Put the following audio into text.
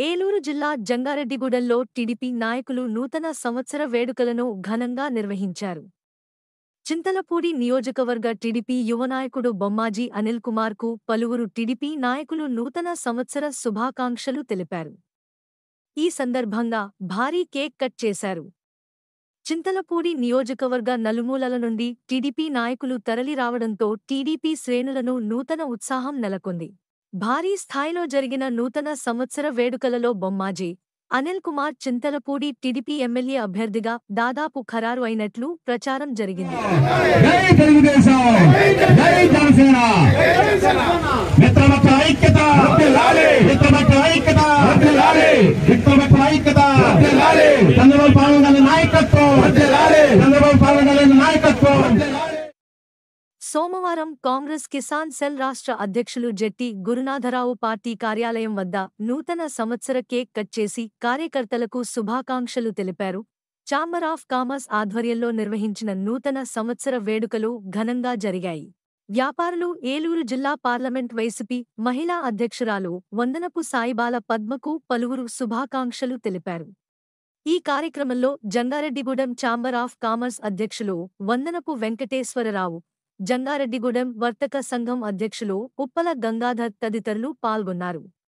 ఏలూరు జిల్లా జంగారెడ్డిగూడెంలో టీడీపీ నాయకులు నూతన సంవత్సర వేడుకలను ఘనంగా నిర్వహించారు. చింతలపూడి నియోజకవర్గ టీడీపీ యువ నాయకుడు బొమ్మాజీ అనిల్ కుమార్కు పలువురు టీడీపీ నాయకులు నూతన సంవత్సర శుభాకాంక్షలు తెలిపారు. ఈ సందర్భంగా భారీ కేక్ కట్ చేశారు. చింతలపూడి నియోజకవర్గ నలుమూలల నుండి టీడీపీ నాయకులు తరలిరావడంతో టీడీపీ శ్రేణులను నూతన ఉత్సాహం నెలకొంది. భారీ స్థాయిలో జరిగిన నూతన సంవత్సర వేడుకలలో బొమ్మాజీ అనిల్ కుమార్ చింతలపూడి టీడీపీ ఎమ్మెల్యే అభ్యర్థిగా దాదాపు ఖరారు అయినట్లు ప్రచారం జరిగింది. జై తెలుగుదేశం, జై జనసేన, మిత్రపక్ష ఐక్యత, మిత్రపక్ష ఐక్యత, మిత్రపక్ష ఐక్యత, చంద్రబాబు పాలన నాయకత్వం, చంద్రబాబు పాలన నాయకత్వం. సోమవారం కాంగ్రెస్ కిసాన్ సెల్ రాష్ట్ర అధ్యక్షులు జెట్టి గురునాథరావు పార్టీ కార్యాలయం వద్ద నూతన సంవత్సర కేక్ కట్ చేసి కార్యకర్తలకు శుభాకాంక్షలు తెలిపారు. ఛాంబర్ ఆఫ్ కామర్స్ ఆధ్వర్యంలో నిర్వహించిన నూతన సంవత్సర వేడుకలు ఘనంగా జరిగాయి. వ్యాపారులు ఏలూరు జిల్లా పార్లమెంట్ వైసీపీ మహిళా అధ్యక్షురాలు వందనపు సాయిబాల పద్మకు పలువురు శుభాకాంక్షలు తెలిపారు. ఈ కార్యక్రమంలో జంగారెడ్డిగూడెం ఛాంబర్ ఆఫ్ కామర్స్ అధ్యక్షులు వందనపు వెంకటేశ్వరరావు, జంగారెడ్డిగూడెం వర్తక సంఘం అధ్యక్షులు ఉప్పల గంగాధర్ తదితరులు పాల్గొన్నారు.